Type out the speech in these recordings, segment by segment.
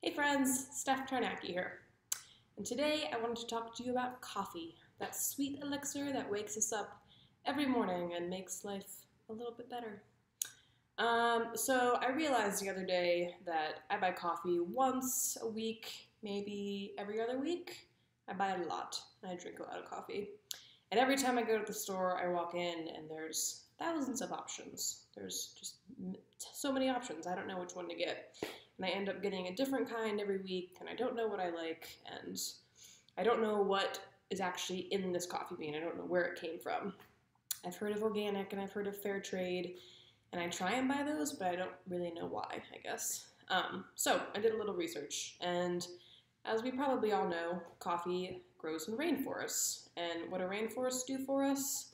Hey friends, Steph Tarnacki here. And today I wanted to talk to you about coffee, that sweet elixir that wakes us up every morning and makes life a little bit better. So I realized the other day that I buy coffee once a week, maybe every other week. I buy it a lot, and I drink a lot of coffee. And every time I go to the store, I walk in and there's thousands of options. There's just so many options, I don't know which one to get. And I end up getting a different kind every week, and I don't know what I like, and I don't know what is actually in this coffee bean. I don't know where it came from. I've heard of organic, and I've heard of fair trade, and I try and buy those, but I don't really know why, I guess. So I did a little research, and as we probably all know, coffee grows in rainforests. And what do rainforests do for us?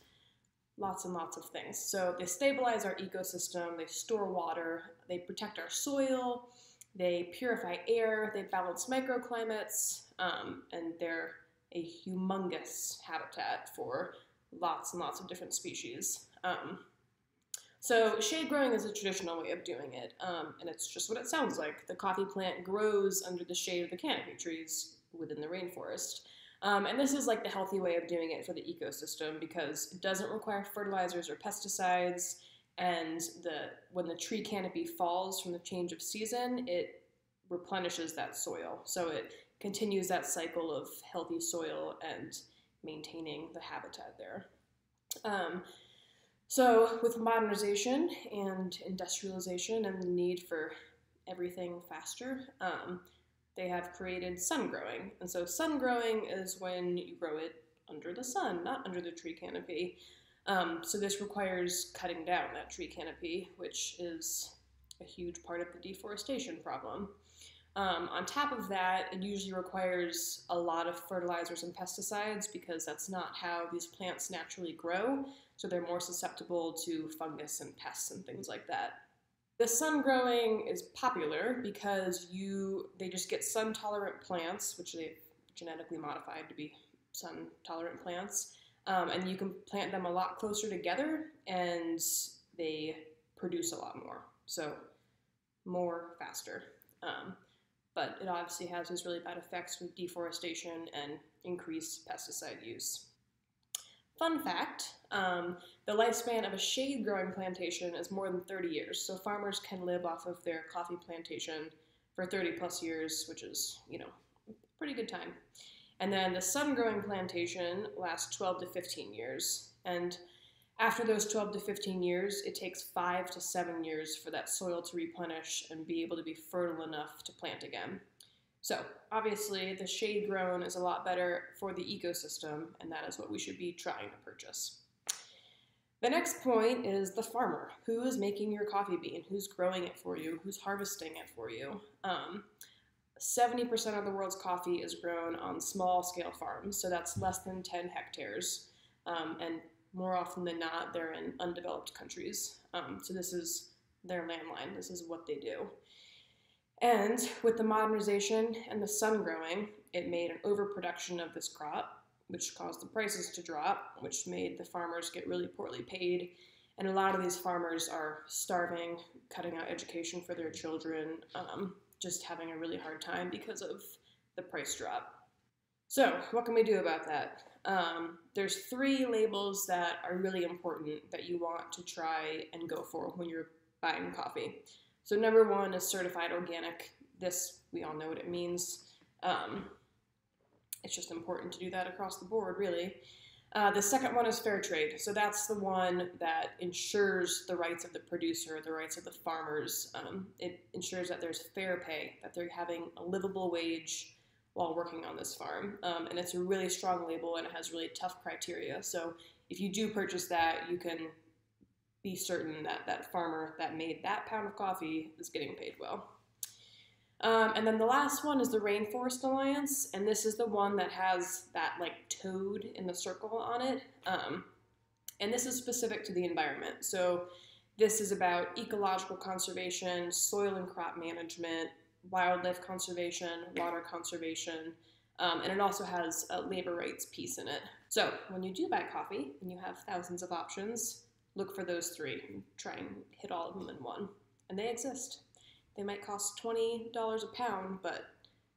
Lots and lots of things. So they stabilize our ecosystem, they store water, they protect our soil, they purify air, they balance microclimates, and they're a humongous habitat for lots and lots of different species. So shade growing is a traditional way of doing it, and it's just what it sounds like. The coffee plant grows under the shade of the canopy trees within the rainforest. And this is like the healthy way of doing it for the ecosystem because it doesn't require fertilizers or pesticides, and when the tree canopy falls from the change of season, it replenishes that soil. So it continues that cycle of healthy soil and maintaining the habitat there. So with modernization and industrialization and the need for everything faster, they have created sun growing. And so sun growing is when you grow it under the sun, not under the tree canopy. So this requires cutting down that tree canopy, which is a huge part of the deforestation problem. On top of that, it usually requires a lot of fertilizers and pesticides because that's not how these plants naturally grow. So they're more susceptible to fungus and pests and things like that. The sun growing is popular because they just get sun-tolerant plants, which they've genetically modified to be sun-tolerant plants, and you can plant them a lot closer together, and they produce a lot more, so more faster. But it obviously has these really bad effects with deforestation and increased pesticide use. Fun fact, the lifespan of a shade-growing plantation is more than 30 years, so farmers can live off of their coffee plantation for 30 plus years, which is, a pretty good time. And then the sun-growing plantation lasts 12 to 15 years, and after those 12 to 15 years, it takes 5 to 7 years for that soil to replenish and be able to be fertile enough to plant again. So, obviously, the shade grown is a lot better for the ecosystem, and that is what we should be trying to purchase. The next point is the farmer. Who is making your coffee bean? Who's growing it for you? Who's harvesting it for you? 70% of the world's coffee is grown on small-scale farms, so that's less than 10 hectares, and more often than not, they're in undeveloped countries. So this is their landline. This is what they do. And with the modernization and the sun growing, it made an overproduction of this crop, which caused the prices to drop, which made the farmers get really poorly paid. And a lot of these farmers are starving, cutting out education for their children, just having a really hard time because of the price drop. So what can we do about that? There's 3 labels that are really important that you want to try and go for when you're buying coffee. So number 1 is certified organic. This, we all know what it means. It's just important to do that across the board, really. The second one is fair trade. So that's the one that ensures the rights of the producer, the rights of the farmers. It ensures that there's fair pay, that they're having a livable wage while working on this farm. And it's a really strong label, and it has really tough criteria. So if you do purchase that, you can be certain that that farmer that made that pound of coffee is getting paid well. And then the last one is the Rainforest Alliance, and this is the one that has that toad in the circle on it. And this is specific to the environment. So this is about ecological conservation, soil and crop management, wildlife conservation, water conservation, and it also has a labor rights piece in it. So when you do buy coffee and you have thousands of options, look for those 3 and try and hit all of them in one. And they exist. They might cost $20 a pound, but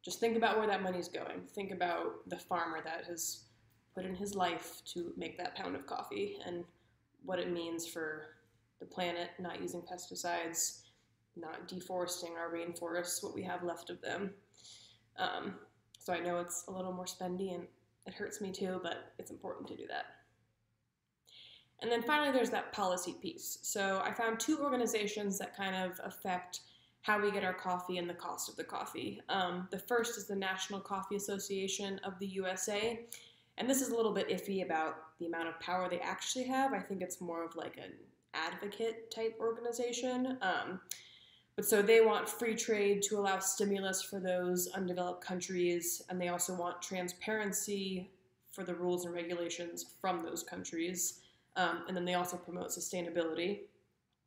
just think about where that money's going. Think about the farmer that has put in his life to make that pound of coffee and what it means for the planet, not using pesticides, not deforesting our rainforests, what we have left of them. So I know it's a little more spendy and it hurts me too, but it's important to do that. And then finally, there's that policy piece. So I found two organizations that kind of affect how we get our coffee and the cost of the coffee. The first is the National Coffee Association of the USA. And this is a little bit iffy about the amount of power they actually have. I think it's more of like an advocate type organization. But so they want free trade to allow stimulus for those undeveloped countries, and they also want transparency for the rules and regulations from those countries. And then they also promote sustainability.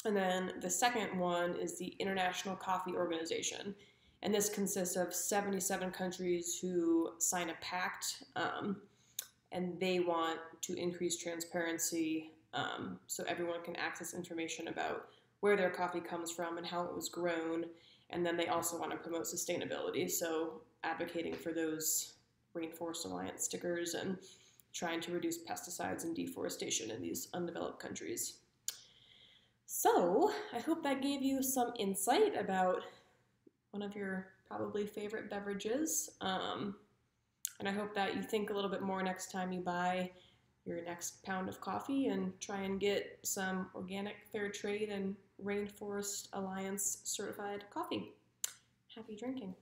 And then the second one is the International Coffee Organization. And this consists of 77 countries who sign a pact, and they want to increase transparency so everyone can access information about where their coffee comes from and how it was grown. And then they also want to promote sustainability, so advocating for those Rainforest Alliance stickers and trying to reduce pesticides and deforestation in these undeveloped countries. So I hope that gave you some insight about one of your probably favorite beverages. And I hope that you think a little bit more next time you buy your next pound of coffee and try and get some organic, fair trade, and Rainforest Alliance certified coffee. Happy drinking.